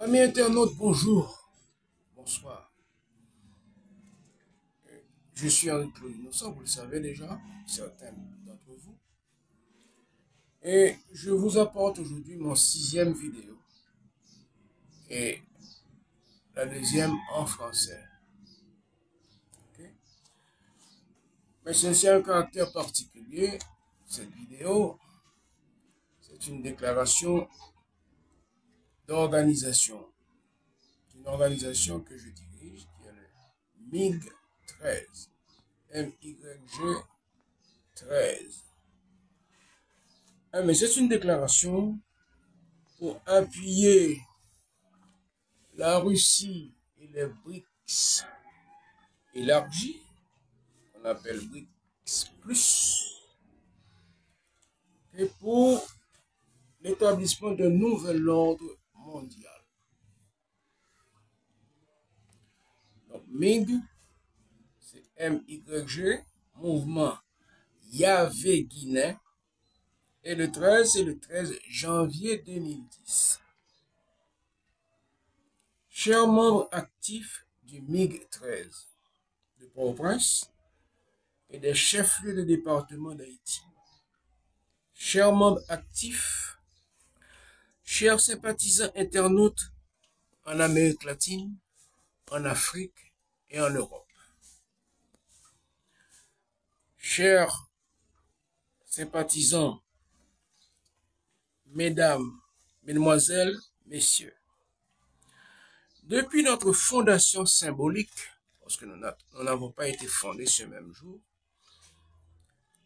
Amis internautes, bonjour, bonsoir. Je suis Henri-Claude Innocent, vous le savez déjà, certains d'entre vous. Et je vous apporte aujourd'hui mon 6e vidéo et la deuxième en français. Okay? Mais c'est un caractère particulier. Cette vidéo, c'est une déclaration d'organisation. Une organisation que je dirige qui est le MIG 13. MYG 13. Mais c'est une déclaration pour appuyer la Russie et les BRICS élargis, qu'on appelle BRICS+, et pour l'établissement d'un nouvel ordre mondial. Donc MIG, c'est MYG, mouvement Yahvé Guinée, et le 13, c'est le 13 janvier 2010. Chers membres actifs du MIG 13 de Port-au-Prince et des chefs-lieux de département d'Haïti, chers membres actifs, chers sympathisants internautes en Amérique latine, en Afrique et en Europe, chers sympathisants, mesdames, mesdemoiselles, messieurs, depuis notre fondation symbolique, parce que nous n'avons pas été fondés ce même jour,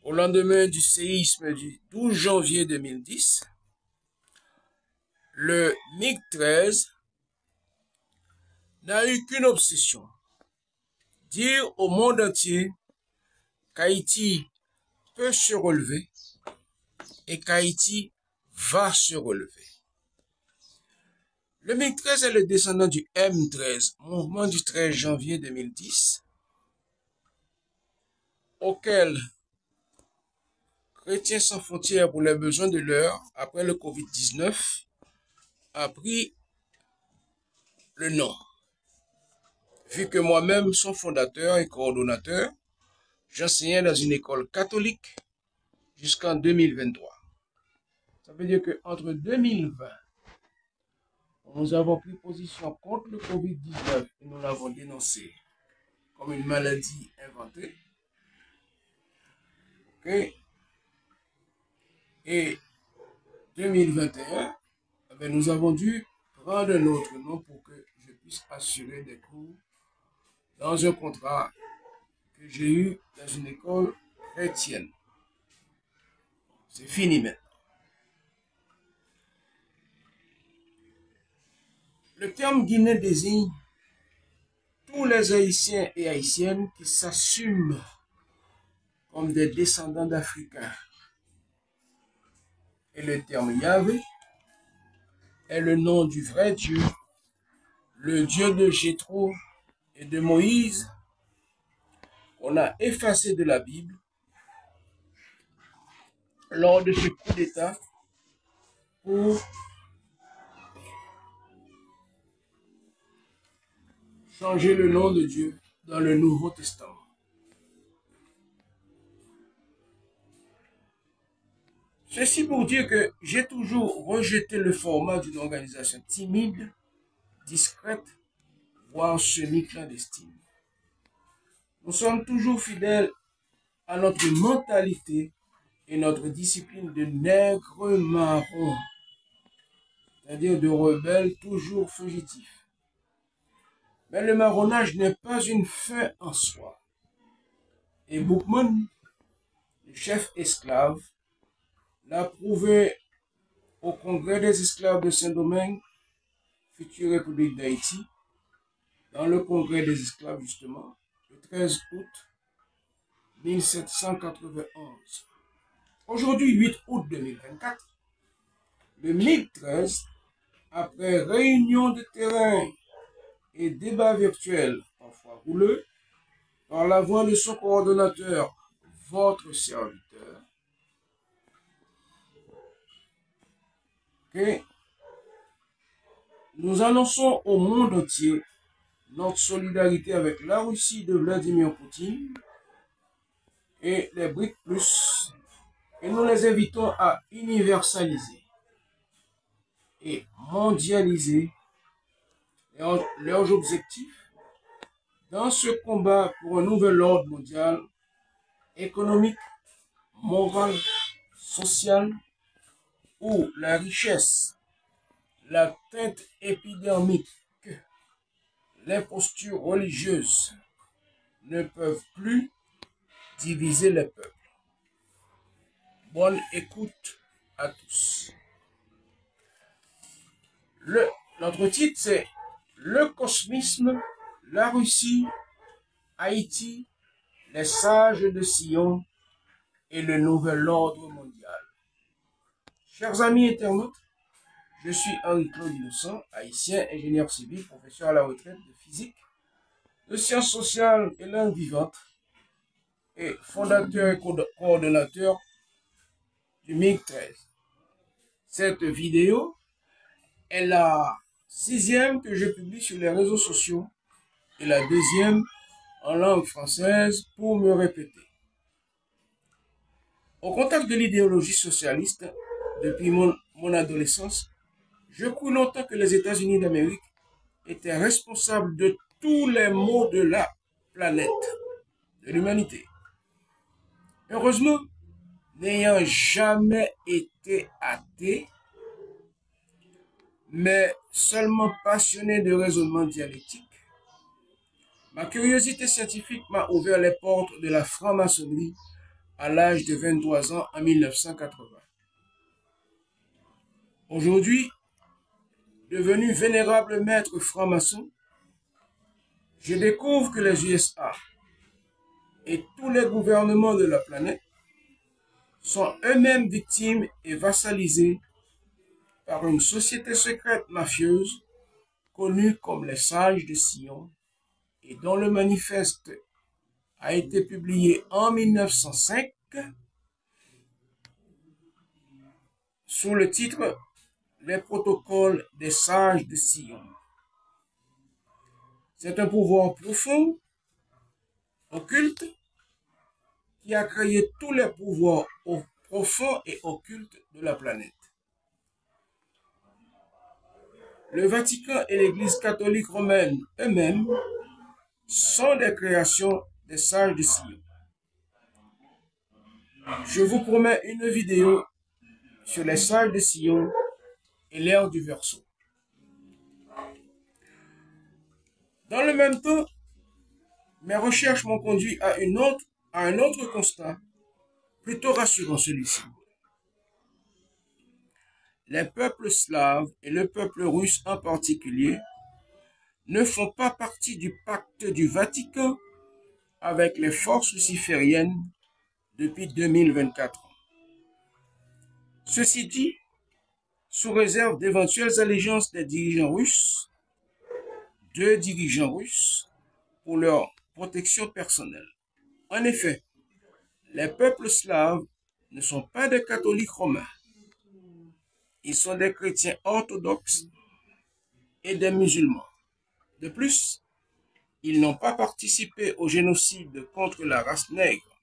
au lendemain du séisme du 12 janvier 2010, le MIG 13 n'a eu qu'une obsession, dire au monde entier qu'Haïti peut se relever et qu'Haïti va se relever. Le MIG 13 est le descendant du M13, mouvement du 13 janvier 2010, auquel Chrétiens sans frontières pour les besoins de l'heure, après le Covid-19, a pris le nom. Vu que moi-même, son fondateur et coordonnateur, j'enseignais dans une école catholique jusqu'en 2023. Ça veut dire qu'entre 2020, nous avons pris position contre le Covid-19 et nous l'avons dénoncé comme une maladie inventée. Okay. Et 2021, nous avons dû prendre un autre nom pour que je puisse assurer des cours dans un contrat que j'ai eu dans une école chrétienne. C'est fini maintenant. Le terme Guinée désigne tous les Haïtiens et Haïtiennes qui s'assument comme des descendants d'Africains. Et le terme Yahvé est le nom du vrai Dieu, le Dieu de Jéthro et de Moïse, qu'on a effacé de la Bible lors de ce coup d'État pour changer le nom de Dieu dans le Nouveau Testament. Ceci pour dire que j'ai toujours rejeté le format d'une organisation timide, discrète, voire semi-clandestine. Nous sommes toujours fidèles à notre mentalité et notre discipline de nègre marron, c'est-à-dire de rebelles toujours fugitifs. Mais le marronnage n'est pas une fin en soi. Et Boukman, le chef esclave, l'a prouvé au Congrès des esclaves de Saint-Domingue, future République d'Haïti, dans le Congrès des esclaves justement, le 13 août 1791. Aujourd'hui, 8 août 2024, le MIG 13, après réunion de terrain et débat virtuel, parfois houleux, par la voix de son coordonnateur, votre serviteur, nous annonçons au monde entier notre solidarité avec la Russie de Vladimir Poutine et les BRIC+, et nous les invitons à universaliser et mondialiser leurs objectifs dans ce combat pour un nouvel ordre mondial, économique, moral, social, où la richesse, la teinte épidermique, les postures religieuses ne peuvent plus diviser les peuples. Bonne écoute à tous. Notre titre, c'est Le cosmisme, la Russie, Haïti, les sages de Sion et le nouvel ordre mondial. Chers amis internautes, je suis Henri-Claude Innocent, haïtien, ingénieur civil, professeur à la retraite de physique, de sciences sociales et langues vivantes, et fondateur et coordonnateur du MIG 13. Cette vidéo est la 6e que je publie sur les réseaux sociaux et la 2e en langue française pour me répéter. Au contact de l'idéologie socialiste, depuis mon adolescence, je crois longtemps que les États-Unis d'Amérique étaient responsables de tous les maux de la planète, de l'humanité. Heureusement, n'ayant jamais été athée, mais seulement passionné de raisonnement dialectique, ma curiosité scientifique m'a ouvert les portes de la franc-maçonnerie à l'âge de 23 ans en 1980. Aujourd'hui, devenu vénérable maître franc-maçon, je découvre que les USA et tous les gouvernements de la planète sont eux-mêmes victimes et vassalisés par une société secrète mafieuse connue comme les Sages de Sion et dont le manifeste a été publié en 1905 sous le titre « Les protocoles des Sages de Sion ». C'est un pouvoir profond, occulte, qui a créé tous les pouvoirs profonds et occultes de la planète. Le Vatican et l'Église catholique romaine eux-mêmes sont des créations des Sages de Sion. Je vous promets une vidéo sur les Sages de Sion et l'ère du Verseau. Dans le même temps, mes recherches m'ont conduit à un autre constat, plutôt rassurant celui-ci. Les peuples slaves et le peuple russe en particulier ne font pas partie du pacte du Vatican avec les forces lucifériennes depuis 2024 ans. Ceci dit, sous réserve d'éventuelles allégeances des dirigeants russes, 2 dirigeants russes, pour leur protection personnelle. En effet, les peuples slaves ne sont pas des catholiques romains. Ils sont des chrétiens orthodoxes et des musulmans. De plus, ils n'ont pas participé au génocide contre la race nègre.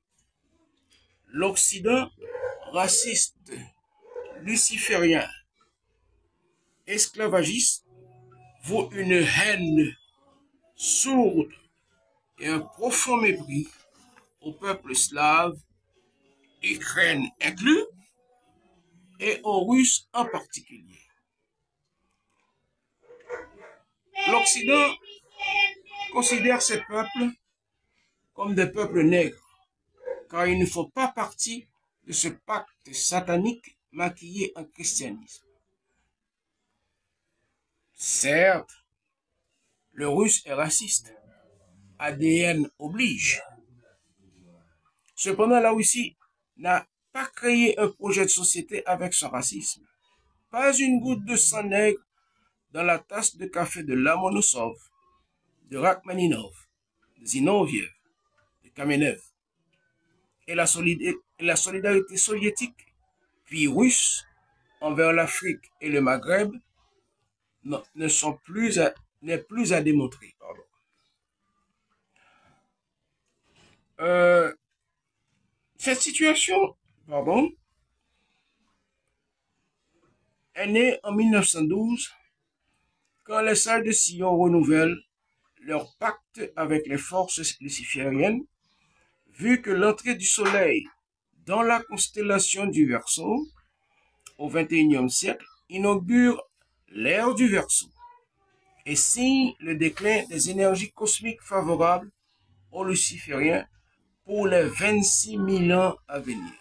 L'Occident raciste, luciférien, esclavagiste vaut une haine sourde et un profond mépris au peuple slave, Ukraine inclus, et aux Russes en particulier. L'Occident considère ces peuples comme des peuples nègres, car ils ne font pas partie de ce pacte satanique maquillé en christianisme. Certes, le russe est raciste, ADN oblige. Cependant, la Russie n'a pas créé un projet de société avec son racisme. Pas une goutte de sang nègre dans la tasse de café de Lomonosov, de Rachmaninov, de Zinoviev, de Kamenev. Et la solidarité soviétique, puis russe, envers l'Afrique et le Maghreb, n'est plus à démontrer. Pardon. Cette situation, est née en 1912 quand les salles de Sion renouvellent leur pacte avec les forces lucifériennes, vu que l'entrée du Soleil dans la constellation du Verseau au XXIe siècle inaugure l'ère du Verseau et signe le déclin des énergies cosmiques favorables aux lucifériens pour les 26 000 ans à venir.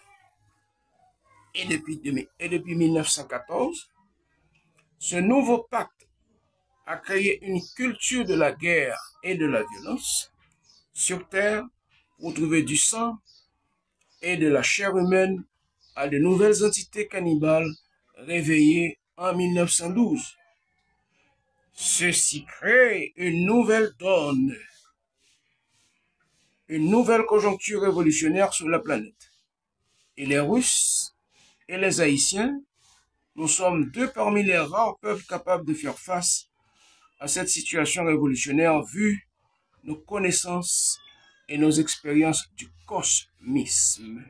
Et depuis 1914, ce nouveau pacte a créé une culture de la guerre et de la violence sur Terre pour trouver du sang et de la chair humaine à de nouvelles entités cannibales réveillées en 1912. Ceci crée une nouvelle donne, une nouvelle conjoncture révolutionnaire sur la planète. Et les Russes et les Haïtiens, nous sommes deux parmi les rares peuples capables de faire face à cette situation révolutionnaire vu nos connaissances et nos expériences du cosmisme.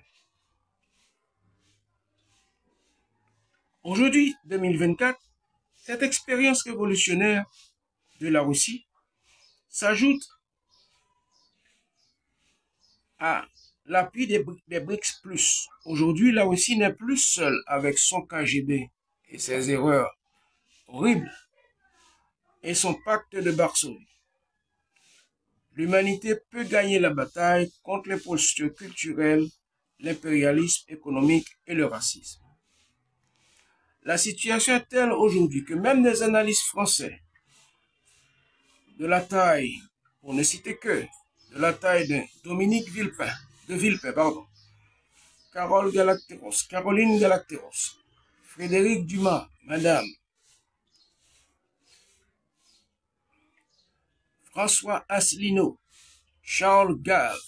Aujourd'hui, 2024, cette expérience révolutionnaire de la Russie s'ajoute à l'appui des BRICS+. Aujourd'hui, la Russie n'est plus seule avec son KGB et ses erreurs horribles et son pacte de Varsovie. L'humanité peut gagner la bataille contre les postures culturelles, l'impérialisme économique et le racisme. La situation est telle aujourd'hui que même des analystes français de la taille, pour ne citer que, de la taille de Dominique Villepin, Caroline Galacteros, Frédéric Dumas, Madame, François Asselineau, Charles Gave,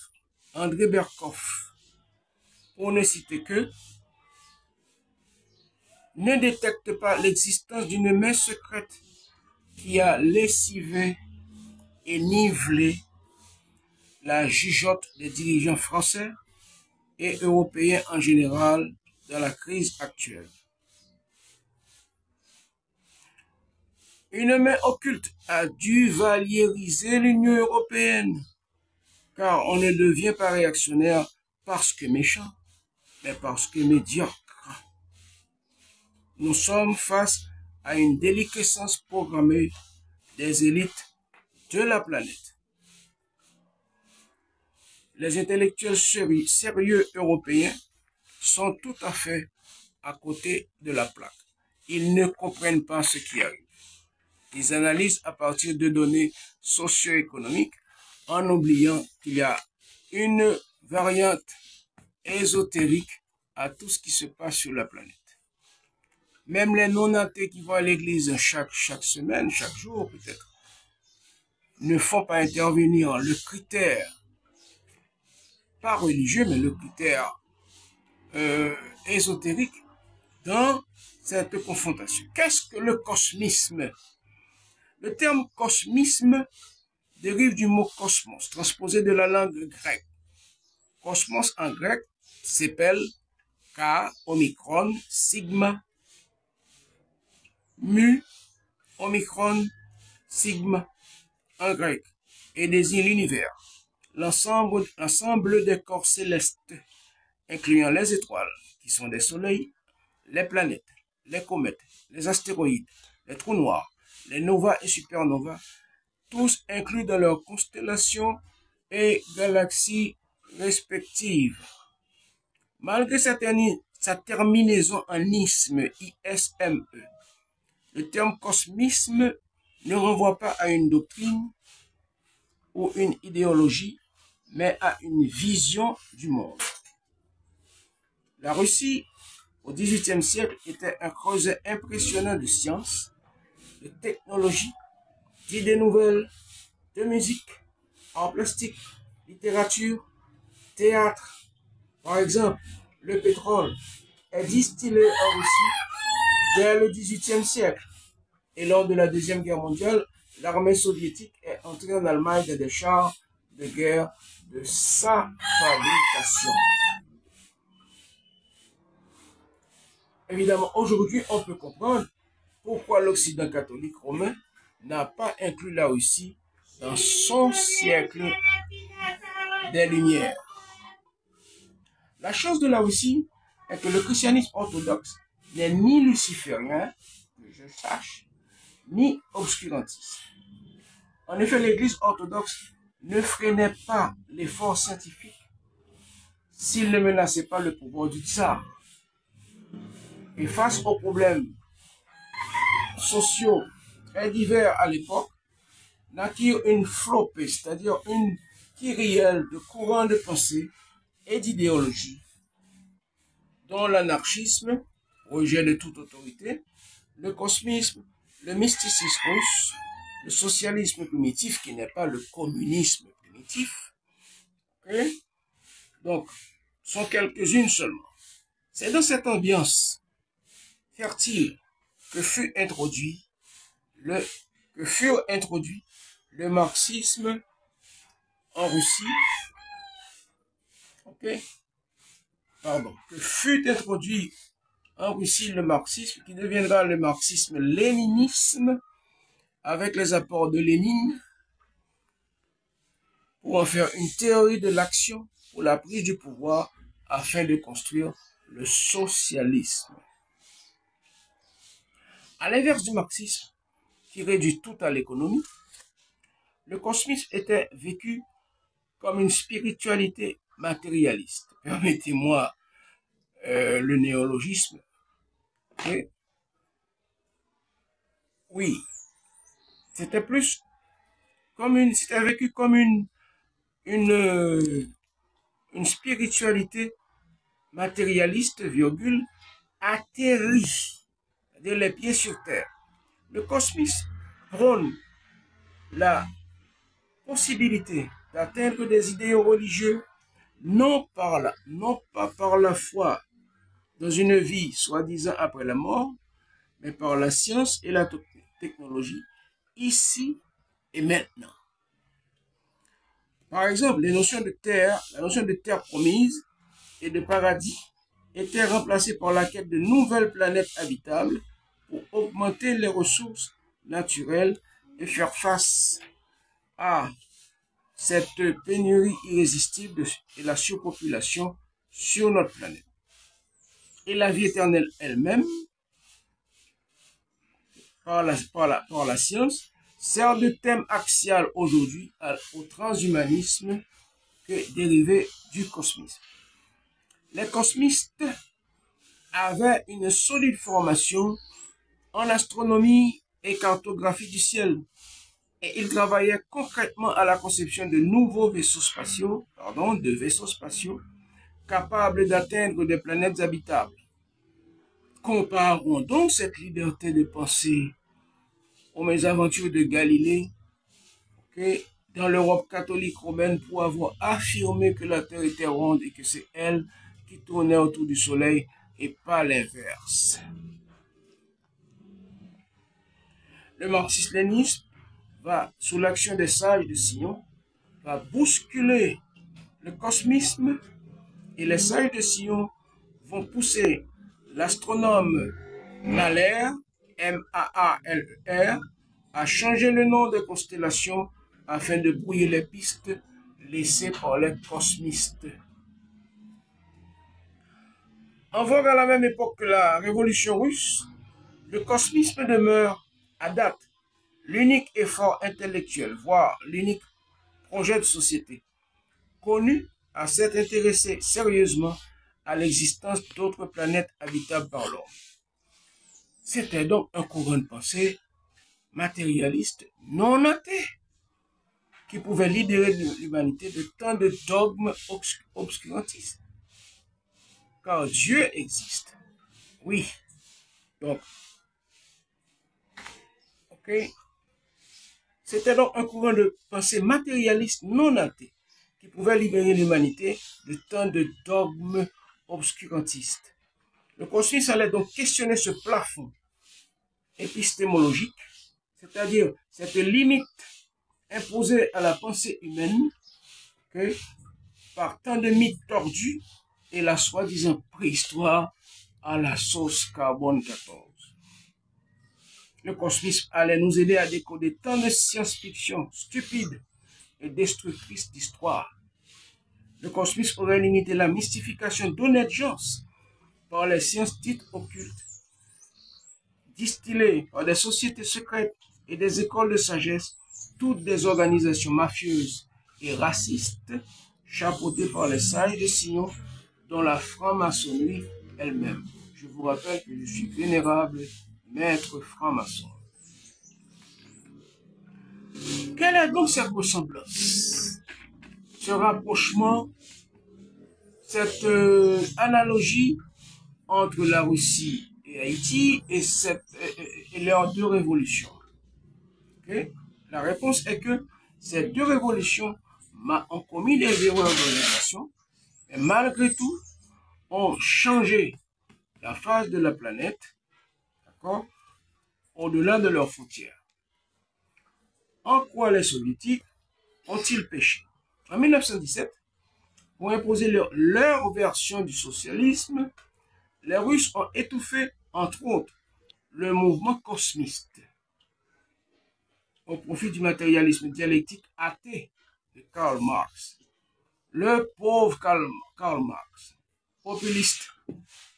André Berkoff, pour ne citer que, ne détectent pas l'existence d'une main secrète qui a lessivé et nivelé la jugeote des dirigeants français et européens en général dans la crise actuelle. Une main occulte a dû valériser l'Union européenne, car on ne devient pas réactionnaire parce que méchant, mais parce que médiocre. Nous sommes face à une déliquescence programmée des élites de la planète. Les intellectuels sérieux européens sont tout à fait à côté de la plaque. Ils ne comprennent pas ce qui arrive. Ils analysent à partir de données socio-économiques en oubliant qu'il y a une variante ésotérique à tout ce qui se passe sur la planète. Même les non-athées qui vont à l'église chaque semaine, chaque jour peut-être, ne font pas intervenir le critère, pas religieux, mais le critère ésotérique dans cette confrontation. Qu'est-ce que le cosmisme? Le terme cosmisme dérive du mot cosmos, transposé de la langue grecque. Cosmos en grec s'appelle K, omicron, sigma, mu, omicron, sigma en grec, et désigne l'univers, l'ensemble des corps célestes, incluant les étoiles, qui sont des soleils, les planètes, les comètes, les astéroïdes, les trous noirs, les novas et supernovas, tous inclus dans leurs constellations et galaxies respectives. Malgré sa terminaison en isme, ISME, le terme cosmisme ne renvoie pas à une doctrine ou une idéologie, mais à une vision du monde. La Russie, au XVIIIe siècle, était un creuset impressionnant de sciences, de technologie, d'idées nouvelles, de musique, art plastique, littérature, théâtre. Par exemple, le pétrole est distillé en Russie dès le XVIIIe siècle Et lors de la Deuxième Guerre mondiale, l'armée soviétique est entrée en Allemagne dans des chars de guerre de sa fabrication. Évidemment, aujourd'hui, on peut comprendre pourquoi l'Occident catholique romain n'a pas inclus la Russie dans son siècle des Lumières. La chose de la Russie est que le christianisme orthodoxe n'est ni luciférien, que je sache, ni obscurantiste. En effet, l'Église orthodoxe ne freinait pas l'effort scientifique s'il ne menaçait pas le pouvoir du tsar. Et face aux problèmes sociaux très divers à l'époque, naquirent une flopée, c'est-à-dire une kyrielle de courants de pensée et d'idéologie, dont l'anarchisme, rejet de toute autorité, le cosmisme, le mysticisme russe, le socialisme primitif, qui n'est pas le communisme primitif. Okay? Donc, sont quelques-unes seulement. C'est dans cette ambiance fertile que furent introduits le marxisme en Russie, que fut introduit en Russie le marxisme, qui deviendra le marxisme-léninisme, avec les apports de Lénine, pour en faire une théorie de l'action pour la prise du pouvoir, afin de construire le socialisme. À l'inverse du marxisme, qui réduit tout à l'économie, le cosmisme était vécu comme une spiritualité matérialiste. Permettez-moi le néologisme. Okay? Oui, c'était plus comme c'était vécu comme une spiritualité matérialiste, virgule, atterrie, c'est-à-dire les pieds sur terre. Le cosmisme prône la possibilité d'atteindre des idéaux religieux non pas par la foi dans une vie soi-disant après la mort, mais par la science et la technologie, ici et maintenant. Par exemple, la notion de terre promise et de paradis étaient remplacées par la quête de nouvelles planètes habitables pour augmenter les ressources naturelles et faire face à cette pénurie irrésistible et la surpopulation sur notre planète. Et la vie éternelle elle-même, par la science, sert de thème axial aujourd'hui au transhumanisme dérivé du cosmisme. Les cosmistes avaient une solide formation en astronomie et cartographie du ciel, et ils travaillaient concrètement à la conception de nouveaux vaisseaux spatiaux, capables d'atteindre des planètes habitables. Comparons donc cette liberté de pensée aux mésaventures de Galilée, que dans l'Europe catholique romaine, pour avoir affirmé que la Terre était ronde et que c'est elle qui tournait autour du Soleil et pas l'inverse. Le marxisme-léninisme va, sous l'action des sages de Sion, va bousculer le cosmisme, et les sages de Sion vont pousser l'astronome Mahler, M-A-A-L-E-R, à changer le nom des constellations afin de brouiller les pistes laissées par les cosmistes. En vogue à la même époque que la révolution russe, le cosmisme demeure, à date, l'unique effort intellectuel, voire l'unique projet de société, connu à s'être intéressé sérieusement à l'existence d'autres planètes habitables par l'homme. C'était donc un courant de pensée matérialiste non athée qui pouvait libérer l'humanité de tant de dogmes obscurantistes. Car Dieu existe. Oui. Donc, c'était donc un courant de pensée matérialiste non athée qui pouvait libérer l'humanité de tant de dogmes obscurantistes. Le cosmisme allait donc questionner ce plafond épistémologique, c'est-à-dire cette limite imposée à la pensée humaine que par tant de mythes tordus et la soi-disant préhistoire à la sauce carbone 14. Le cosmisme allait nous aider à décoder tant de science-fiction stupides et destructrices d'histoire. Le cosmisme aurait limité la mystification d'honnêtes gens par les sciences dites occultes, distillées par des sociétés secrètes et des écoles de sagesse, toutes des organisations mafieuses et racistes, chapeautées par les sages de Sion, dont la franc-maçonnerie elle-même. Je vous rappelle que je suis vénérable maître franc-maçon. Quelle est donc cette ressemblance, ce rapprochement, cette analogie entre la Russie et Haïti et leurs deux révolutions? Okay? La réponse est que ces deux révolutions ont commis des erreurs d'orientation, mais malgré tout ont changé la face de la planète, d'accord, au-delà de leurs frontières. En quoi les soviétiques ont-ils péché? En 1917, pour imposer leur version du socialisme, les Russes ont étouffé, entre autres, le mouvement cosmiste au profit du matérialisme dialectique athée de Karl Marx. Le pauvre Karl Marx, populiste,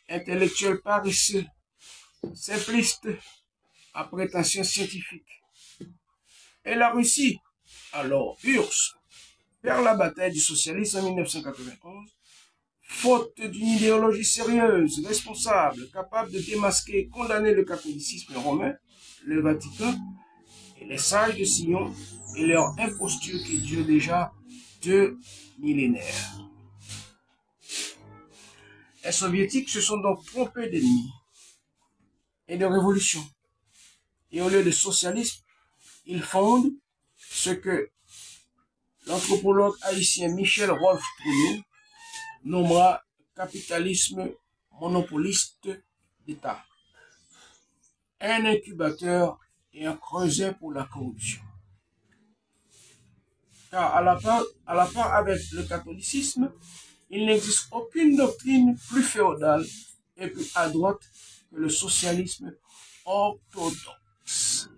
intellectuel paresseux, simpliste, à prétention scientifique. Et la Russie, alors URSS, perd la bataille du socialisme en 1991, faute d'une idéologie sérieuse, responsable, capable de démasquer et condamner le catholicisme romain, le Vatican et les sages de Sion et leur imposture qui dure déjà 2 millénaires. Les soviétiques se sont donc trompés d'ennemis et de révolution. Et au lieu de socialisme, ils fondent ce que l'anthropologue haïtien Michel Rolf Trudeau nommera capitalisme monopoliste d'État. Un incubateur et un creuset pour la corruption. Car à la part avec le catholicisme, il n'existe aucune doctrine plus féodale et plus à droite que le socialisme orthodoxe.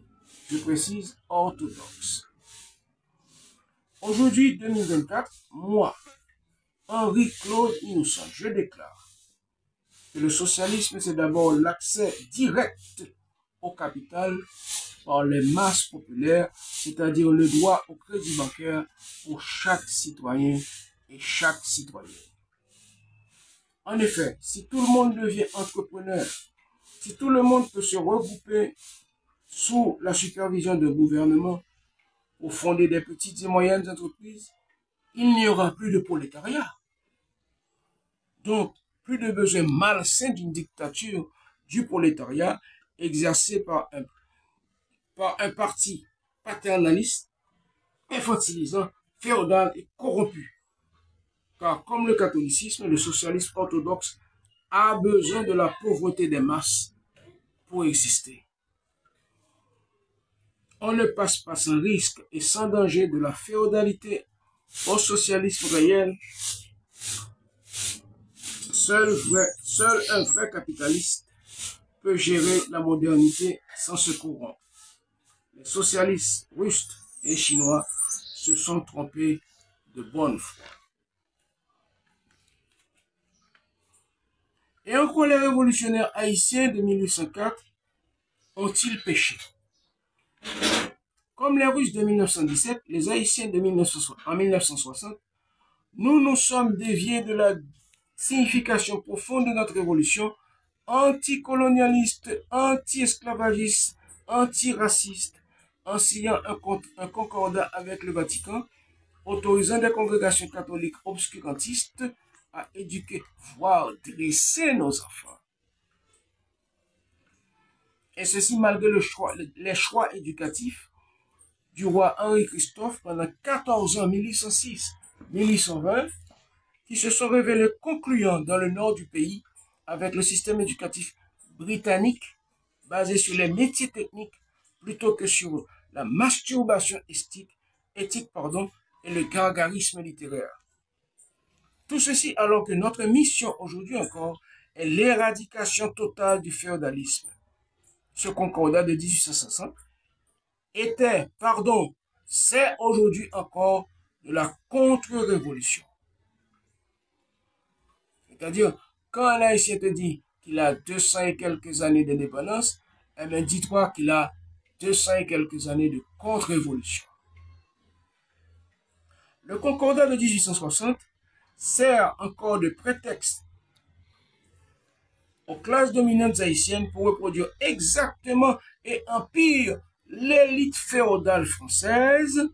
Je précise orthodoxe. Aujourd'hui, 2024, moi, Henri-Claude Innocent, je déclare que le socialisme, c'est d'abord l'accès direct au capital par les masses populaires, c'est-à-dire le droit au crédit bancaire pour chaque citoyen et chaque citoyenne. En effet, si tout le monde devient entrepreneur, si tout le monde peut se regrouper sous la supervision d'un gouvernement pour fonder des petites et moyennes entreprises, il n'y aura plus de prolétariat. Donc, plus de besoin malsain d'une dictature du prolétariat exercée par un parti paternaliste, infantilisant, féodal et corrompu. Car comme le catholicisme, le socialisme orthodoxe a besoin de la pauvreté des masses pour exister. On ne passe pas sans risque et sans danger de la féodalité au socialisme réel. Seul un vrai capitaliste peut gérer la modernité sans se corrompre. Les socialistes russes et chinois se sont trompés de bonne foi. Et en quoi les révolutionnaires haïtiens de 1804 ont-ils péché? Comme les Russes de 1917, les Haïtiens de 1960, nous nous sommes déviés de la signification profonde de notre révolution anticolonialiste, anti-esclavagiste, anti-raciste, en signant un concordat avec le Vatican, autorisant des congrégations catholiques obscurantistes à éduquer, voire dresser nos enfants. Et ceci malgré les choix éducatifs du roi Henri-Christophe pendant 14 ans, 1806-1820, qui se sont révélés concluants dans le nord du pays avec le système éducatif britannique basée sur les métiers techniques plutôt que sur la masturbation éthique, et le gargarisme littéraire. Tout ceci alors que notre mission aujourd'hui encore est l'éradication totale du féodalisme. Ce concordat de 1860 c'est aujourd'hui encore de la contre-révolution. C'est-à-dire, quand un Haïtien te dit qu'il a 200 et quelques années d'indépendance, eh bien, dis-toi qu'il a 200 et quelques années de contre-révolution. Le concordat de 1860 sert encore de prétexte aux classes dominantes haïtiennes pour reproduire exactement et en pire l'élite féodale française,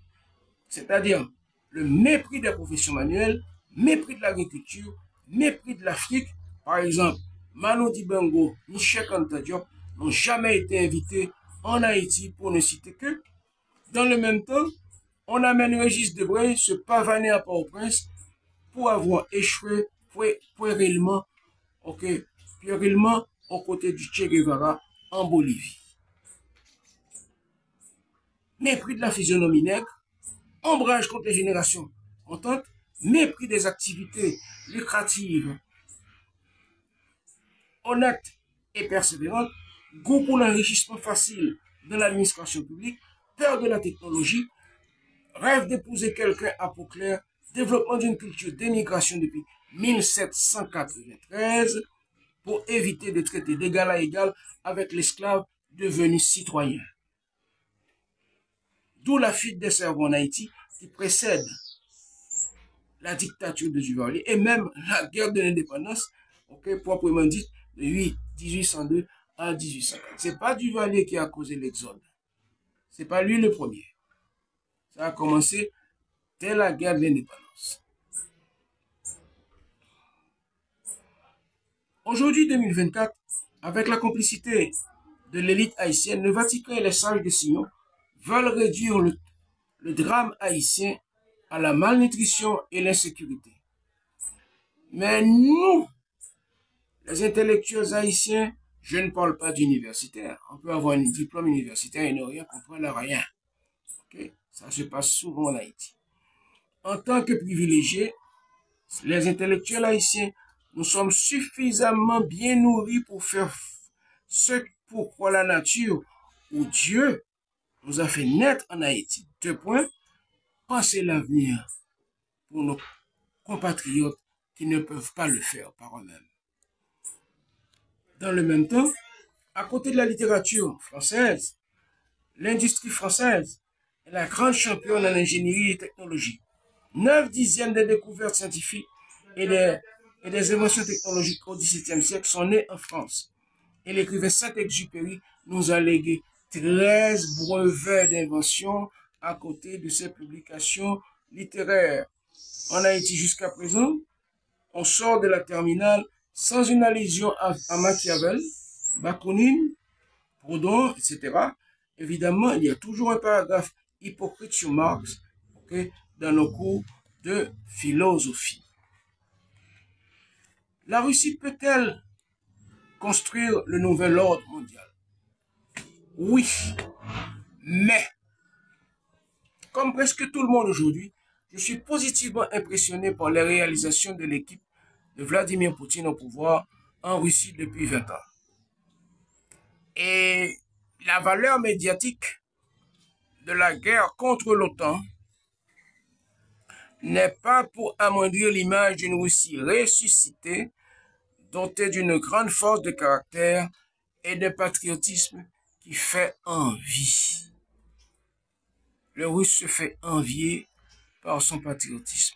c'est-à-dire le mépris des professions manuelles, mépris de l'agriculture, mépris de l'Afrique. Par exemple, Manu Dibango ni Cheikh Anta Diop n'ont jamais été invités en Haïti pour ne citer que. Dans le même temps, on amène Régis Debray se pavaner à Port-au-Prince pour avoir échoué puérilement aux côtés du Che Guevara en Bolivie. Mépris de la physionomie nègre, ombrage contre les générations ententes, mépris des activités lucratives, honnêtes et persévérantes, goût pour l'enrichissement facile de l'administration publique, peur de la technologie, rêve d'épouser quelqu'un à peau claire, développement d'une culture d'émigration depuis 1793 pour éviter de traiter d'égal à égal avec l'esclave devenu citoyen. D'où la fuite des cerveaux en Haïti qui précède la dictature de Duvalier et même la guerre de l'indépendance, proprement dite, de 1802 à 1804. C'est pas Duvalier qui a causé l'exode. C'est pas lui le premier. Ça a commencé dès la guerre de l'indépendance. Aujourd'hui, 2024, avec la complicité de l'élite haïtienne, le Vatican et les sages de Sion veulent réduire le drame haïtien à la malnutrition et l'insécurité. Mais nous, les intellectuels haïtiens, je ne parle pas d'universitaires. On peut avoir un diplôme universitaire et ne rien comprendre à rien. Okay? Ça se passe souvent en Haïti. En tant que privilégiés, les intellectuels haïtiens, nous sommes suffisamment bien nourris pour faire ce pourquoi la nature ou Dieu nous a fait naître en Haïti. 2 points. Penser l'avenir pour nos compatriotes qui ne peuvent pas le faire par eux-mêmes. Dans le même temps, à côté de la littérature française, l'industrie française est la grande championne en ingénierie et technologie. 9/10 des découvertes scientifiques et des inventions technologiques au XVIIe siècle sont nées en France. Et l'écrivain Saint-Exupéry nous a légué 13 brevets d'invention à côté de ses publications littéraires. En Haïti jusqu'à présent, on sort de la terminale sans une allusion à Machiavel, Bakounine, Proudhon, etc. Évidemment, il y a toujours un paragraphe hypocrite sur Marx dans nos cours de philosophie. La Russie peut-elle construire le nouvel ordre mondial? Oui, mais comme presque tout le monde aujourd'hui, je suis positivement impressionné par les réalisations de l'équipe de Vladimir Poutine au pouvoir en Russie depuis 20 ans. Et la valeur médiatique de la guerre contre l'OTAN n'est pas pour amoindrir l'image d'une Russie ressuscitée, dotée d'une grande force de caractère et de patriotisme qui fait envie. Le Russe se fait envier par son patriotisme,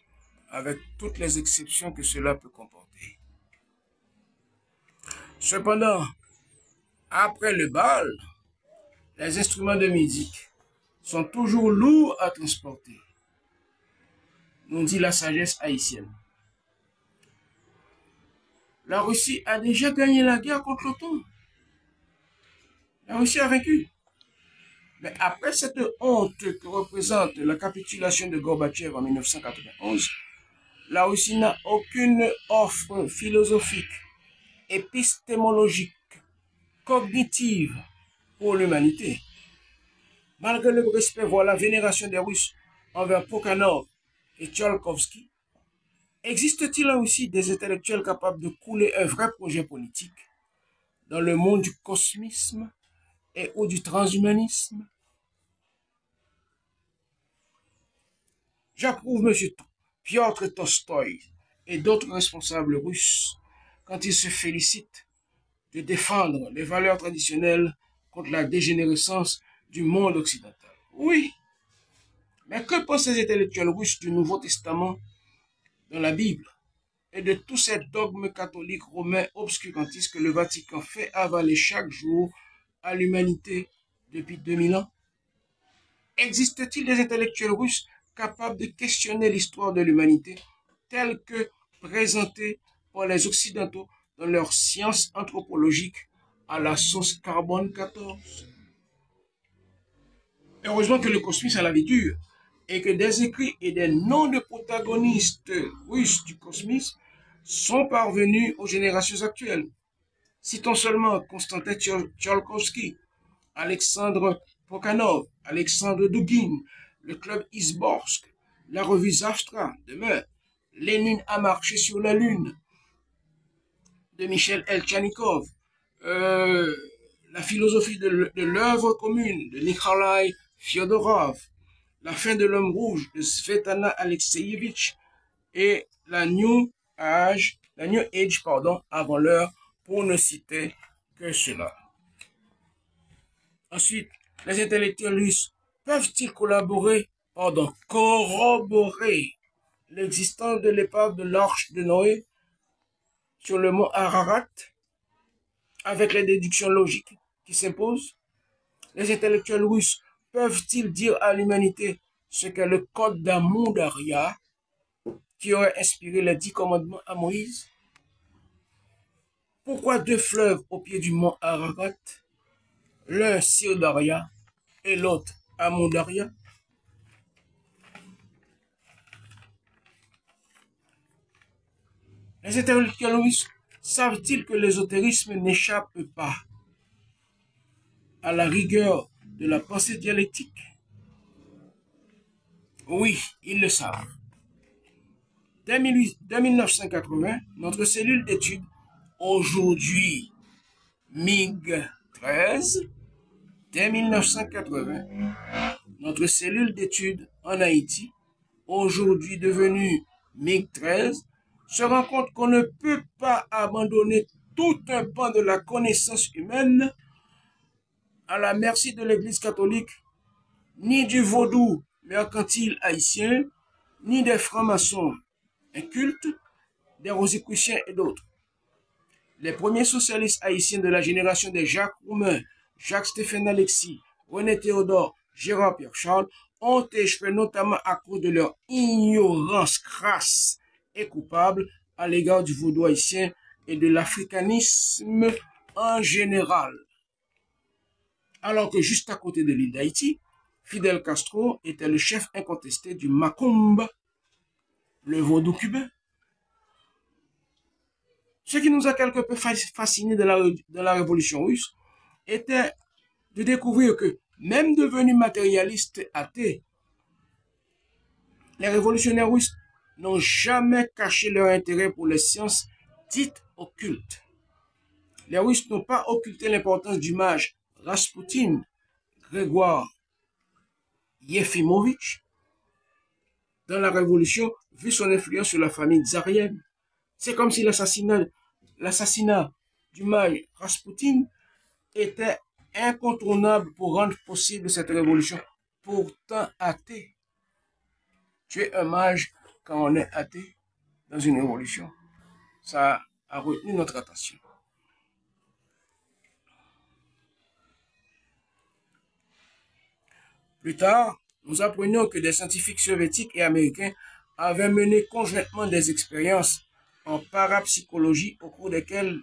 avec toutes les exceptions que cela peut comporter. Cependant, après le bal, les instruments de musique sont toujours lourds à transporter, nous dit la sagesse haïtienne. La Russie a déjà gagné la guerre contre l'OTAN. La Russie a vaincu. Mais après cette honte que représente la capitulation de Gorbatchev en 1991, la Russie n'a aucune offre philosophique, épistémologique, cognitive pour l'humanité. Malgré le respect, voire la vénération des Russes envers Prokhanov et Tsiolkovsky, existe-t-il en Russie des intellectuels capables de couler un vrai projet politique dans le monde du cosmisme et ou du transhumanisme? J'approuve M. Piotr Tolstoï et d'autres responsables russes quand ils se félicitent de défendre les valeurs traditionnelles contre la dégénérescence du monde occidental. Oui, mais que pensent les intellectuels russes du Nouveau Testament dans la Bible et de tous ces dogmes catholiques romains obscurantistes que le Vatican fait avaler chaque jour à l'humanité depuis 2000 ans? Existe-t-il des intellectuels russes capables de questionner l'histoire de l'humanité telle que présentée par les Occidentaux dans leur science anthropologique à la sauce carbone 14? Heureusement que le cosmisme a la vie dure et que des écrits et des noms de protagonistes russes du cosmisme sont parvenus aux générations actuelles. Citons seulement Konstantin Tsiolkovsky, Alexandre Prokhanov, Alexandre Dugin, le club Izborsk, la revue Zavtra, demain, Lénine a marché sur la Lune, de Michel Elchanikov, la philosophie de l'œuvre commune de Nikolai Fyodorov, la fin de l'homme rouge de Svetlana Alexeyevich et la New Age, avant l'heure, pour ne citer que cela. Ensuite, les intellectuels russes peuvent-ils corroborer l'existence de l'épave de l'Arche de Noé sur le mont Ararat avec les déductions logiques qui s'imposent? Les intellectuels russes peuvent-ils dire à l'humanité ce qu'est le code d'Amundaria qui aurait inspiré les 10 commandements à Moïse? Pourquoi deux fleuves au pied du mont Ararat, l'un Sirdaria et l'autre Amundaria? Les intellectuels russes savent-ils que l'ésotérisme n'échappe pas à la rigueur de la pensée dialectique? Oui, ils le savent. Dès 1980, notre cellule d'études, aujourd'hui MiG-13, dès 1980, notre cellule d'études en Haïti, aujourd'hui devenue MiG-13, se rend compte qu'on ne peut pas abandonner tout un pan de la connaissance humaine à la merci de l'Église catholique, ni du vaudou mercantile haïtien, ni des francs-maçons incultes, des rosicruciens et d'autres. Les premiers socialistes haïtiens de la génération des Jacques Roumain, Jacques-Stéphane Alexis, René Théodore, Gérard Pierre-Charles ont échoué notamment à cause de leur ignorance crasse et coupable à l'égard du vaudou haïtien et de l'africanisme en général. Alors que juste à côté de l'île d'Haïti, Fidel Castro était le chef incontesté du Macumba, le vaudou cubain. Ce qui nous a quelque peu fasciné dans la révolution russe était de découvrir que, même devenus matérialistes athées, les révolutionnaires russes n'ont jamais caché leur intérêt pour les sciences dites occultes. Les Russes n'ont pas occulté l'importance du mage Rasputin, Grégoire Yefimovitch, dans la Révolution, vu son influence sur la famille tsarienne. C'est comme si l'assassinat du mage Rasputin était incontournable pour rendre possible cette révolution, pourtant athée. Tuer un mage quand on est athée dans une révolution, ça a retenu notre attention. Plus tard, nous apprenions que des scientifiques soviétiques et américains avaient mené conjointement des expériences en parapsychologie au cours desquelles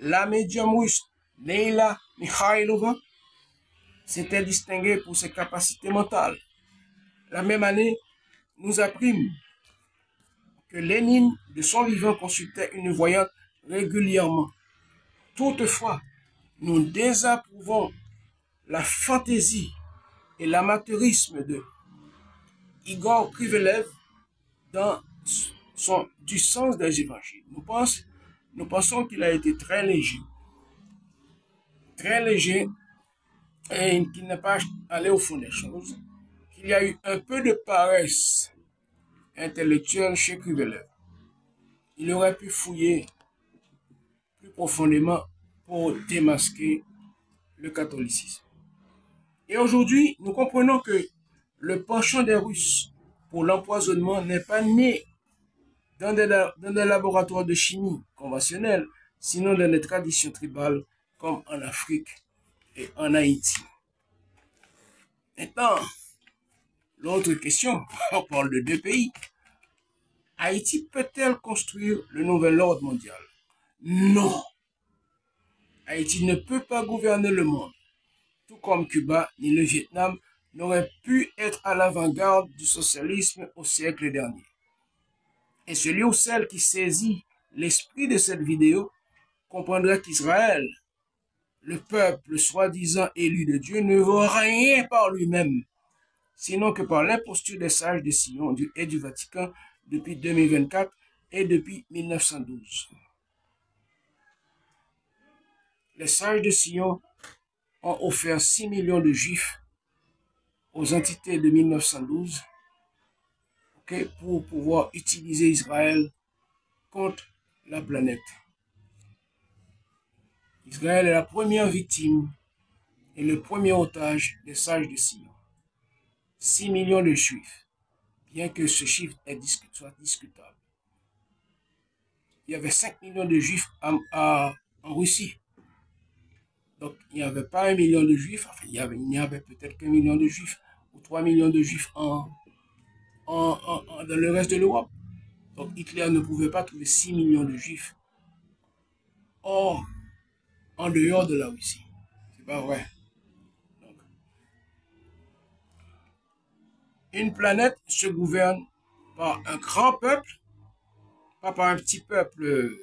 la médium russe Neila Mikhailova s'était distinguée pour ses capacités mentales. La même année, nous apprîmes que Lénine, de son vivant, consultait une voyante régulièrement. Toutefois, nous désapprouvons la fantaisie et l'amateurisme de Igor Krivelev dans du sens des évangiles. Nous pensons qu'il a été très léger et qu'il n'est pas allé au fond des choses, qu'il y a eu un peu de paresse intellectuelle chez Krivelev. Il aurait pu fouiller plus profondément pour démasquer le catholicisme. Et aujourd'hui, nous comprenons que le penchant des Russes pour l'empoisonnement n'est pas né dans des laboratoires de chimie conventionnels, sinon dans des traditions tribales comme en Afrique et en Haïti. Maintenant, l'autre question, on parle de deux pays. Haïti peut-elle construire le nouvel ordre mondial? Non. Haïti ne peut pas gouverner le monde, tout comme Cuba ni le Vietnam n'auraient pu être à l'avant-garde du socialisme au siècle dernier. Et celui ou celle qui saisit l'esprit de cette vidéo comprendra qu'Israël, le peuple soi-disant élu de Dieu, ne vaut rien par lui-même, sinon que par l'imposture des sages de Sion et du Vatican depuis 2024 et depuis 1912. Les sages de Sion ont offert 6 millions de juifs aux entités de 1912 pour pouvoir utiliser Israël contre la planète. Israël est la première victime et le premier otage des sages de Sion. 6 millions de juifs, bien que ce chiffre soit discutable. Il y avait 5 millions de juifs en Russie. Donc, il n'y avait pas 1 million de juifs, enfin, il y avait peut-être qu'1 million de juifs ou 3 millions de juifs dans le reste de l'Europe. Donc, Hitler ne pouvait pas trouver 6 millions de juifs en dehors de la Russie. C'est pas vrai. Donc, une planète se gouverne par un grand peuple, pas par un petit peuple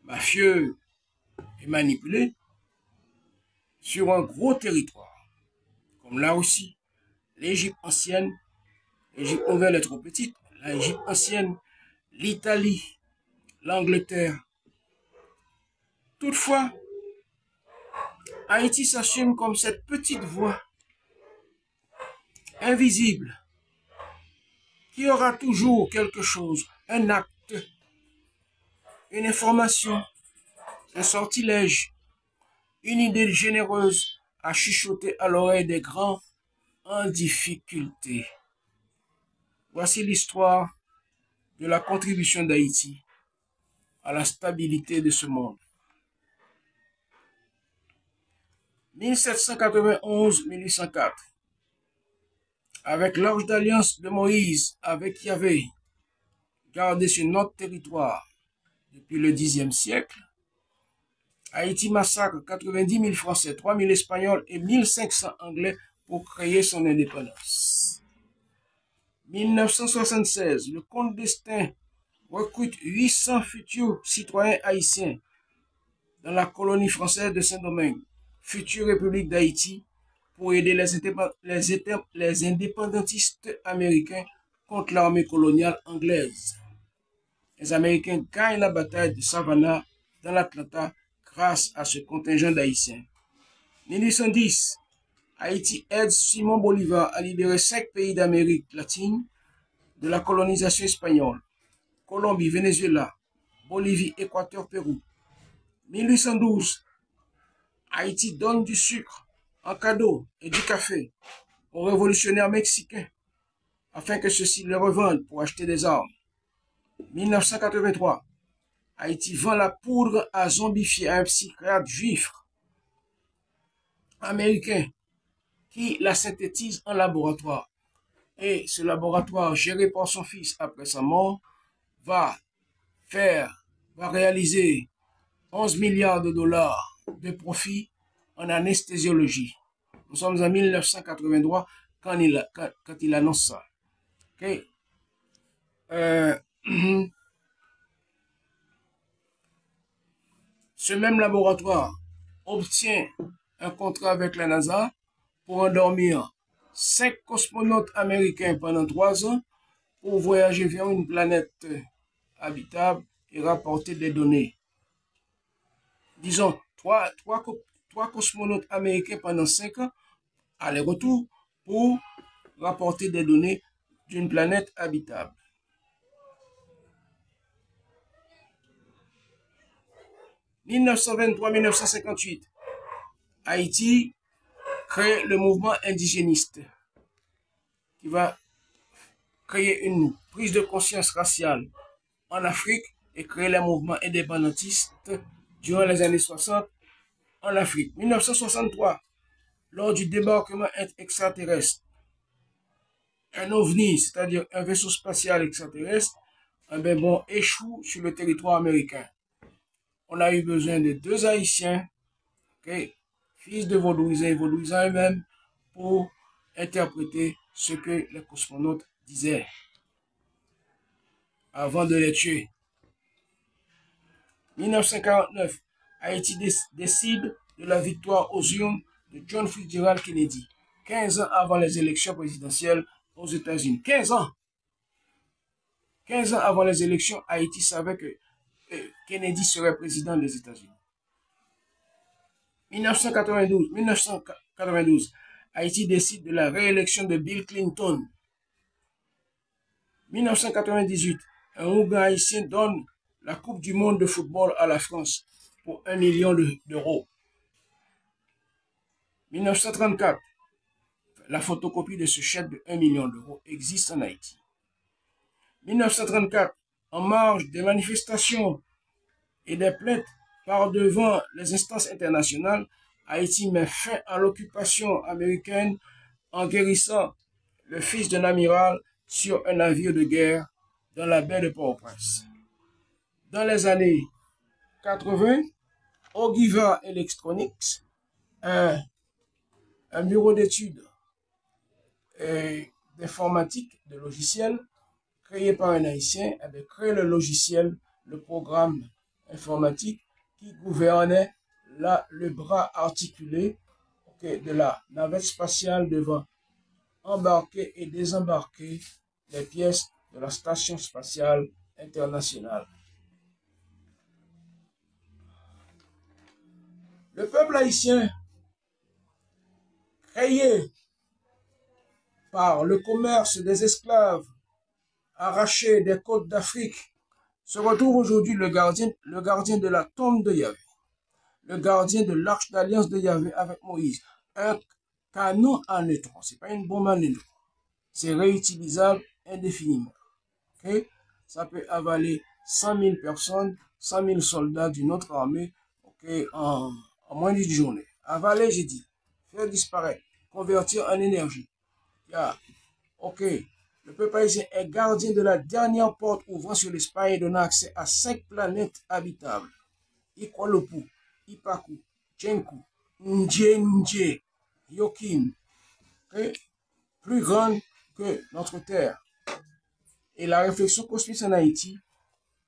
mafieux et manipulé, sur un gros territoire, comme la Russie, l'Égypte ancienne, l'Égypte nouvelle est trop petite, l'Égypte ancienne, l'Italie, l'Angleterre. Toutefois, Haïti s'assume comme cette petite voix invisible qui aura toujours quelque chose, un acte, une information, un sortilège, une idée généreuse à chuchoter à l'oreille des grands en difficulté. Voici l'histoire de la contribution d'Haïti à la stabilité de ce monde. 1791-1804, avec l'Arche d'Alliance de Moïse avec Yahvé, gardé sur notre territoire depuis le Xe siècle, Haïti massacre 90 000 Français, 3 000 Espagnols et 1500 Anglais pour créer son indépendance. 1976, le comte d'Estaing recrute 800 futurs citoyens haïtiens dans la colonie française de Saint-Domingue, future République d'Haïti, pour aider les indépendantistes américains contre l'armée coloniale anglaise. Les Américains gagnent la bataille de Savannah dans l'Atlanta grâce à ce contingent d'Haïtiens. 1810, Haïti aide Simon Bolivar à libérer 5 pays d'Amérique latine de la colonisation espagnole: Colombie, Venezuela, Bolivie, Équateur, Pérou. 1812, Haïti donne du sucre en cadeau et du café aux révolutionnaires mexicains afin que ceux-ci les revendent pour acheter des armes. 1983, Haïti vend la poudre à zombifier à un psychiatre juif américain qui la synthétise en laboratoire. Et ce laboratoire, géré par son fils après sa mort, va réaliser 11 milliards de dollars de profit en anesthésiologie. Nous sommes en 1983 quand il annonce ça. Okay. Ce même laboratoire obtient un contrat avec la NASA pour endormir 5 cosmonautes américains pendant 3 ans pour voyager vers une planète habitable et rapporter des données. Disons, trois cosmonautes américains pendant 5 ans, aller-retour, pour rapporter des données d'une planète habitable. « 1923-1958, Haïti crée le mouvement indigéniste qui va créer une prise de conscience raciale en Afrique et créer les mouvements indépendantistes durant les années 60 en Afrique. 1963, lors du débarquement extraterrestre, un ovni, c'est-à-dire un vaisseau spatial extraterrestre, échoue sur le territoire américain. On a eu besoin de 2 Haïtiens, fils de vaudouisants et vaudouisants eux-mêmes, pour interpréter ce que les cosmonautes disaient avant de les tuer. 1949, Haïti décide de la victoire aux urnes de John Fitzgerald Kennedy, 15 ans avant les élections présidentielles aux États-Unis. 15 ans! 15 ans avant les élections, Haïti savait que Kennedy serait président des États-Unis. 1992, Haïti décide de la réélection de Bill Clinton. 1998, un Ouganda haïtien donne la Coupe du monde de football à la France pour 1 million d'euros. 1934, la photocopie de ce chèque de 1 million d'euros existe en Haïti. 1934, en marge des manifestations et des plaintes par devant les instances internationales, Haïti met fin à l'occupation américaine en guérissant le fils d'un amiral sur un navire de guerre dans la baie de Port-au-Prince. Dans les années 80, Ogiva Electronics, un bureau d'études d'informatique, de logiciels, créé par un Haïtien, avait créé le logiciel, le programme informatique qui gouvernait le bras articulé de la navette spatiale devant embarquer et désembarquer les pièces de la Station spatiale internationale. Le peuple haïtien, créé par le commerce des esclaves arrachés des côtes d'Afrique, se retrouve aujourd'hui le gardien de la tombe de Yahvé, le gardien de l'arche d'alliance de Yahvé avec Moïse. Un canon en neutron, c'est pas une bombe en neutron, c'est réutilisable indéfiniment. Okay? Ça peut avaler 100 000 personnes, 100 000 soldats d'une autre armée, en moins d'une journée. Avaler, j'ai dit, faire disparaître, convertir en énergie. Le peuple haïtien est gardien de la dernière porte ouvrant sur l'espace et donnant accès à 5 planètes habitables. Ikwalopu, Ipaku, Djenku, Ndjenje, Yokim, plus grande que notre Terre. Et la réflexion cosmique en Haïti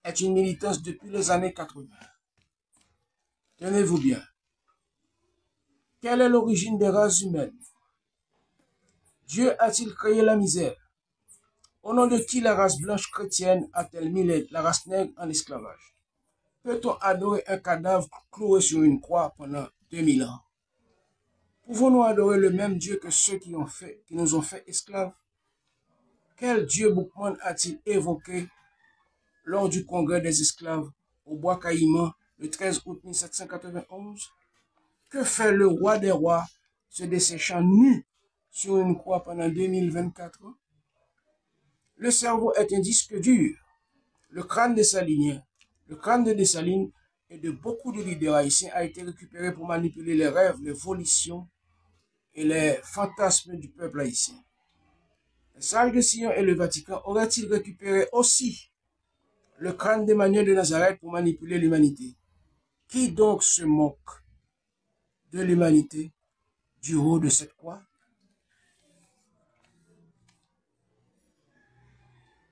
est une militance depuis les années 80. Tenez-vous bien. Quelle est l'origine des races humaines? Dieu a-t-il créé la misère? Au nom de qui la race blanche chrétienne a-t-elle mis la race nègre en esclavage? Peut-on adorer un cadavre cloué sur une croix pendant 2000 ans? Pouvons-nous adorer le même Dieu que ceux qui nous ont fait esclaves? Quel Dieu Boukman a-t-il évoqué lors du congrès des esclaves au Bois Caïman le 13 août 1791? Que fait le roi des rois se desséchant nu sur une croix pendant 2024 ans? Le cerveau est un disque dur. Le crâne Dessalines et de beaucoup de leaders haïtiens a été récupéré pour manipuler les rêves, les volitions et les fantasmes du peuple haïtien. Les sages de Sion et le Vatican auraient-ils récupéré aussi le crâne d'Emmanuel de Nazareth pour manipuler l'humanité? Qui donc se moque de l'humanité du haut de cette croix?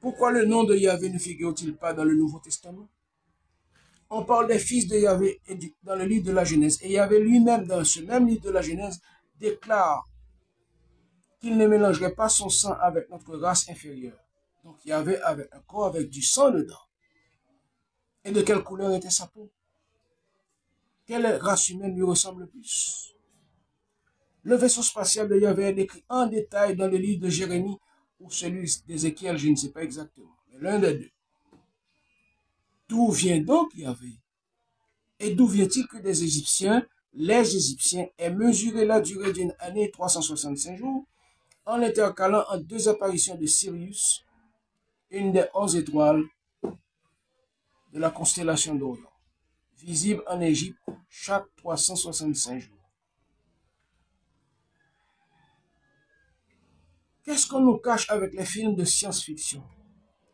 Pourquoi le nom de Yahvé ne figure-t-il pas dans le Nouveau Testament? on parle des fils de Yahvé dans le livre de la Genèse. Et Yahvé lui-même, dans ce même livre de la Genèse, déclare qu'il ne mélangerait pas son sang avec notre race inférieure. Donc Yahvé avait un corps avec du sang dedans. Et de quelle couleur était sa peau? Quelle race humaine lui ressemble le plus? Le vaisseau spatial de Yahvé est décrit en détail dans le livre de Jérémie ou celui d'Ézéchiel, je ne sais pas exactement, mais l'un des deux. D'où vient donc Yahvé? Et d'où vient-il que des Égyptiens, les Égyptiens, aient mesuré la durée d'une année 365 jours en l'intercalant en deux apparitions de Sirius, une des 11 étoiles de la constellation d'Orion, visible en Égypte chaque 365 jours. Qu'est-ce qu'on nous cache avec les films de science-fiction?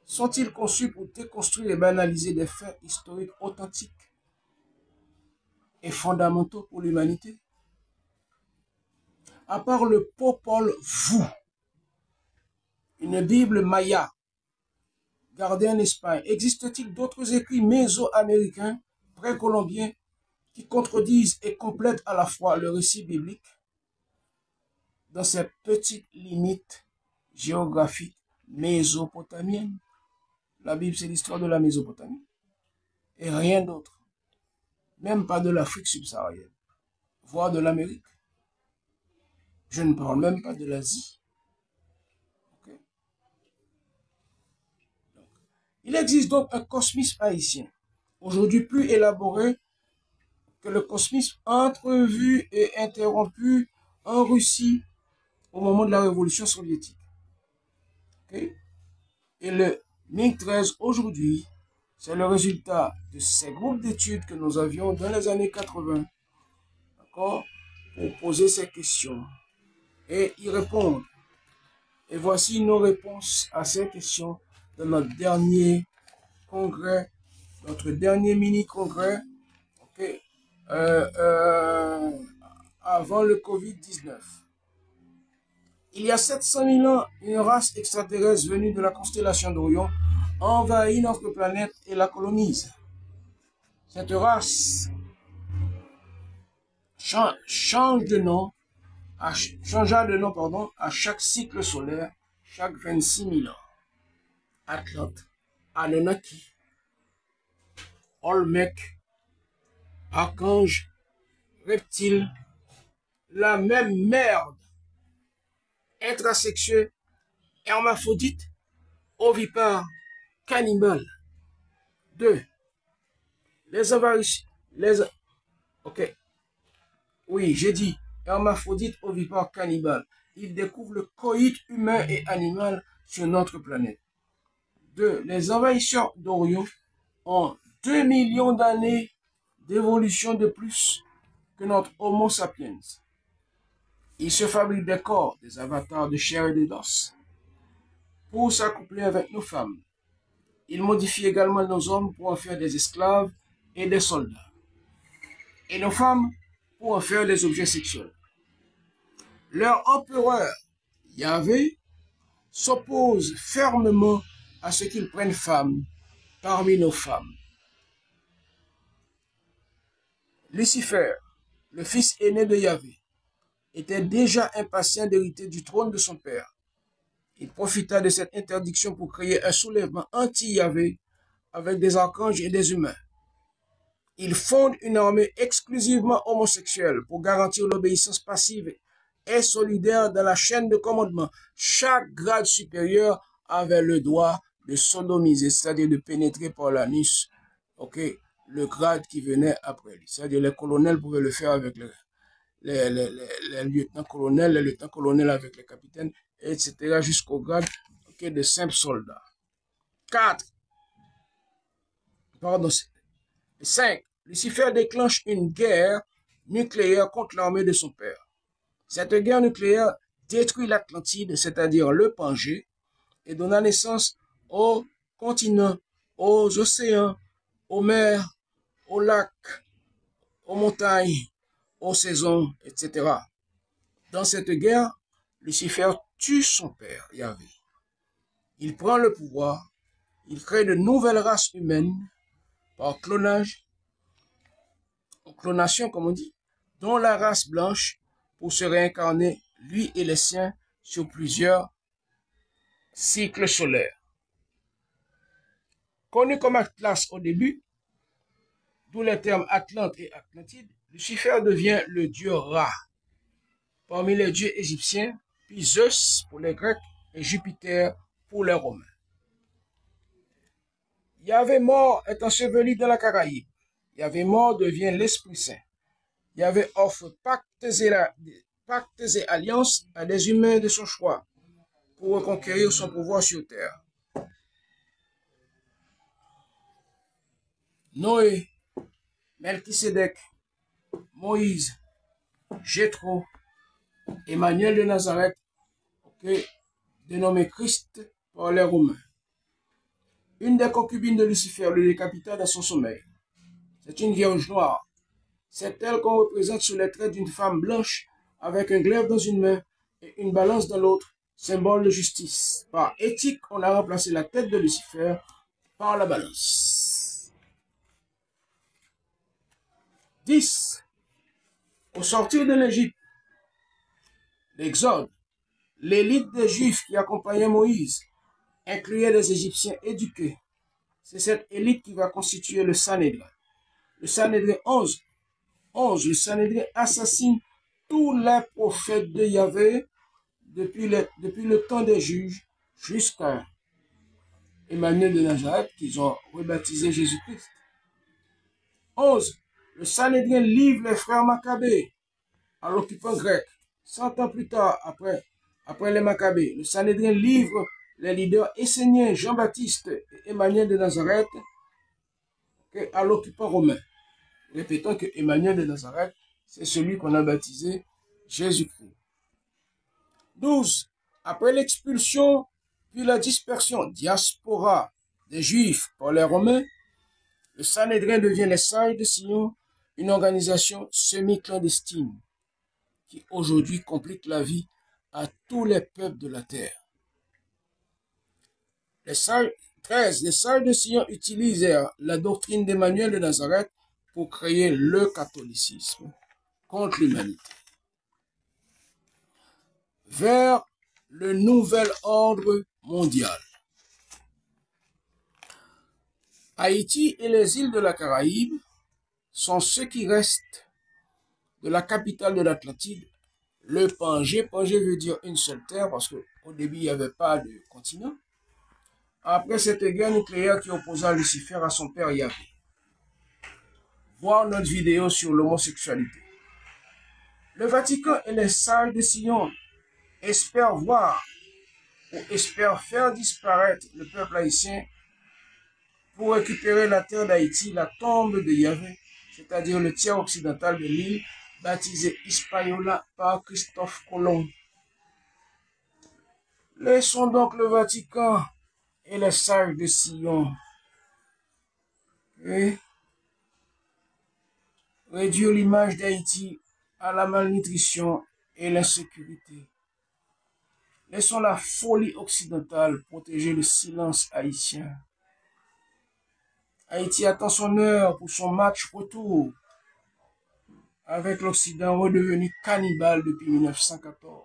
Sont-ils conçus pour déconstruire et banaliser des faits historiques authentiques et fondamentaux pour l'humanité? À part le Popol Vuh, une Bible maya gardée en Espagne, existe-t-il d'autres écrits méso-américains, précolombiens, qui contredisent et complètent à la fois le récit biblique dans ses petites limites géographiques mésopotamiennes? La Bible, c'est l'histoire de la Mésopotamie et rien d'autre, même pas de l'Afrique subsaharienne, voire de l'Amérique. Je ne parle même pas de l'Asie. Okay? Il existe donc un cosmisme haïtien, aujourd'hui plus élaboré que le cosmisme entrevu et interrompu en Russie au moment de la révolution soviétique. Okay? Et le MiG-13 aujourd'hui, c'est le résultat de ces groupes d'études que nous avions dans les années 80, d'accord, pour poser ces questions et y répondre. Et voici nos réponses à ces questions dans notre dernier congrès, notre dernier mini-congrès, okay, avant le Covid-19. Il y a 700 000 ans, une race extraterrestre venue de la constellation d'Orion envahit notre planète et la colonise. Cette race changea de nom à chaque cycle solaire, chaque 26 000 ans. Atlante, Anunnaki, Olmec, Archange, Reptile, la même merde, intrasexué, hermaphrodite, ovipare, cannibale. 2. Les envahisseurs, ok, oui, j'ai dit, hermaphrodite, ovipare, cannibale. Ils découvrent le coït humain et animal sur notre planète. 2. Les envahisseurs d'Orion ont 2 millions d'années d'évolution de plus que notre Homo sapiens. Ils se fabriquent des corps, des avatars de chair et d'os, pour s'accoupler avec nos femmes. Ils modifient également nos hommes pour en faire des esclaves et des soldats. Et nos femmes pour en faire des objets sexuels. Leur empereur, Yahvé, s'oppose fermement à ce qu'ils prennent femmes parmi nos femmes. Lucifer, le fils aîné de Yahvé, était déjà impatient d'hériter du trône de son père. Il profita de cette interdiction pour créer un soulèvement anti-Yahvé avec des archanges et des humains. Il fonde une armée exclusivement homosexuelle pour garantir l'obéissance passive et solidaire dans la chaîne de commandement. Chaque grade supérieur avait le droit de sodomiser, c'est-à-dire de pénétrer par l'anus, okay, le grade qui venait après lui. C'est-à-dire les colonels pouvaient le faire avec les lieutenants-colonels, les lieutenants-colonels avec les capitaines, etc. jusqu'au grade, okay, de simple soldat. 5. Lucifer déclenche une guerre nucléaire contre l'armée de son père. Cette guerre nucléaire détruit l'Atlantide, c'est-à-dire le Pangée, et donna naissance aux continents, aux océans, aux mers, aux lacs, aux montagnes, aux saisons, etc. Dans cette guerre, Lucifer tue son père, Yahvé. Il prend le pouvoir, il crée de nouvelles races humaines par clonage clonation comme on dit, dont la race blanche pour se réincarner, lui et les siens, sur plusieurs cycles solaires. Connu comme Atlas au début, d'où les termes Atlante et Atlantide, Lucifer devient le dieu Ra parmi les dieux égyptiens, puis Zeus pour les Grecs et Jupiter pour les Romains. Yahvé mort est enseveli dans la Caraïbe. Yahvé mort devient l'Esprit Saint. Yahvé offre pactes et alliances à des humains de son choix pour reconquérir son pouvoir sur terre. Noé, Melchisédek, Moïse, Jéthro, Emmanuel de Nazareth, dénommé Christ par les Romains. Une des concubines de Lucifer le décapita dans son sommeil. C'est une vierge noire. C'est elle qu'on représente sous les traits d'une femme blanche avec un glaive dans une main et une balance dans l'autre, symbole de justice. Par éthique, on a remplacé la tête de Lucifer par la balance. 10. Au sortir de l'Égypte, l'Exode, l'élite des Juifs qui accompagnait Moïse incluait des Égyptiens éduqués. C'est cette élite qui va constituer le Sanhédrin. Le Sanhédrin 11, le Sanhédrin assassine tous les prophètes de Yahvé depuis le temps des juges jusqu'à Emmanuel de Nazareth qu'ils ont rebaptisé Jésus-Christ. 11. Le Sanhédrin livre les frères Maccabées à l'occupant grec. 100 ans plus tard, après les Maccabées, le Sanhédrin livre les leaders esséniens Jean-Baptiste et Emmanuel de Nazareth à l'occupant romain. Répétons que Emmanuel de Nazareth, c'est celui qu'on a baptisé Jésus-Christ. 12. Après l'expulsion puis la dispersion diaspora des Juifs par les Romains, le Sanhédrin devient les Sages de Sion, une organisation semi-clandestine qui aujourd'hui complique la vie à tous les peuples de la terre. 13. Les Sages de Sion utilisèrent la doctrine d'Emmanuel de Nazareth pour créer le catholicisme contre l'humanité. Vers le nouvel ordre mondial. Haïti et les îles de la Caraïbe sont ceux qui restent de la capitale de l'Atlantide, le Pangée. Pangée veut dire une seule terre parce qu'au début il n'y avait pas de continent. Après cette guerre nucléaire qui opposa Lucifer à son père Yahvé. Voir notre vidéo sur l'homosexualité. Le Vatican et les Sages de Sion espèrent voir ou espèrent faire disparaître le peuple haïtien pour récupérer la terre d'Haïti, la tombe de Yahvé, c'est-à-dire le tiers occidental de l'île, baptisé Hispaniola par Christophe Colomb. Laissons donc le Vatican et les Sages de Sion réduire l'image d'Haïti à la malnutrition et l'insécurité. Laissons la folie occidentale protéger le silence haïtien. Haïti attend son heure pour son match retour avec l'Occident redevenu cannibale depuis 1914.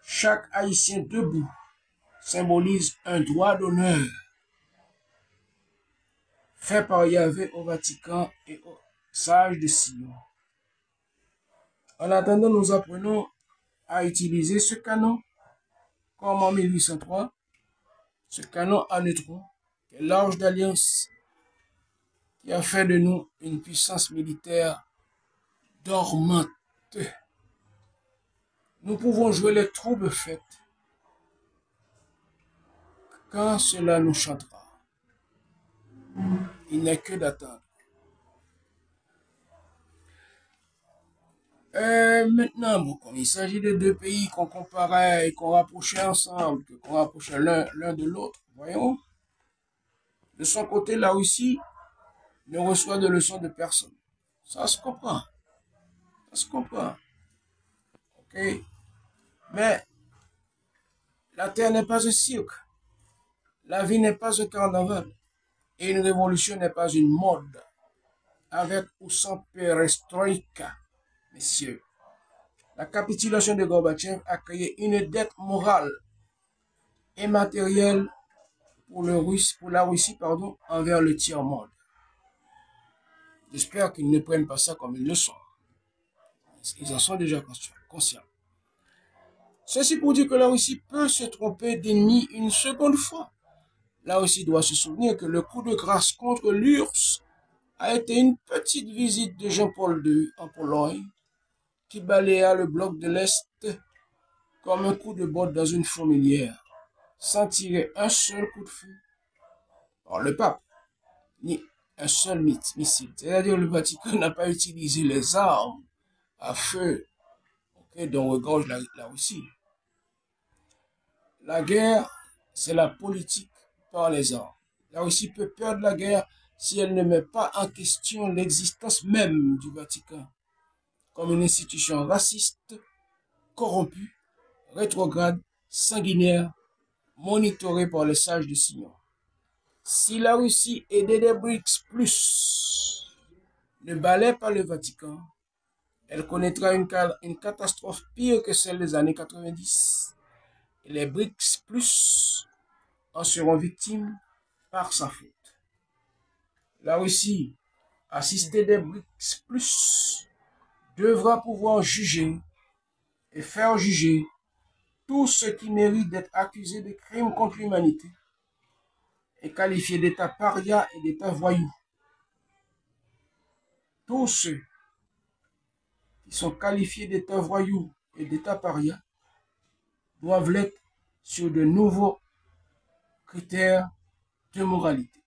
Chaque Haïtien debout symbolise un droit d'honneur fait par Yahvé au Vatican et aux Sages de Sion. En attendant, nous apprenons à utiliser ce canon comme en 1803, ce canon à neutrons, qui est l'Arche d'Alliance, qui a fait de nous une puissance militaire dormante. Nous pouvons jouer les troubles faites quand cela nous chantera. Il n'est que d'attendre. Maintenant, bon, comme il s'agit de deux pays qu'on comparait et qu'on rapprochait ensemble, qu'on rapprochait l'un de l'autre, voyons. De son côté, la Russie ne reçoit de leçons de personne. Ça se comprend. Ça se comprend. Ok? Mais la terre n'est pas un cirque. La vie n'est pas un carnaval. Et une révolution n'est pas une mode. avec ou sans perestroïka, messieurs. La capitulation de Gorbatchev a créé une dette morale et matérielle pour la Russie envers le tiers-monde. J'espère qu'ils ne prennent pas ça comme une leçon. Ils en sont déjà conscients. Ceci pour dire que la Russie peut se tromper d'ennemi une seconde fois. La Russie doit se souvenir que le coup de grâce contre l'URSS a été une petite visite de Jean-Paul II en Pologne qui balaya le bloc de l'Est comme un coup de botte dans une fourmilière, sans tirer un seul coup de feu par le pape, ni un seul missile. C'est-à-dire le Vatican n'a pas utilisé les armes à feu dont regorge la Russie. La guerre, c'est la politique par les armes. La Russie peut perdre la guerre si elle ne met pas en question l'existence même du Vatican comme une institution raciste, corrompue, rétrograde, sanguinaire, monitorée par les sages de Sion. Si la Russie aidée des BRICS plus ne balaie pas le Vatican, elle connaîtra une catastrophe pire que celle des années 90. Et les BRICS plus en seront victimes par sa faute. La Russie, assistée des BRICS plus, devra pouvoir juger et faire juger tout ce qui mérite d'être accusé de crimes contre l'humanité et qualifié d'État paria et d'État voyou. Tous ceux qui sont qualifiés d'État voyou et d'État paria doivent l'être sur de nouveaux critères de moralité.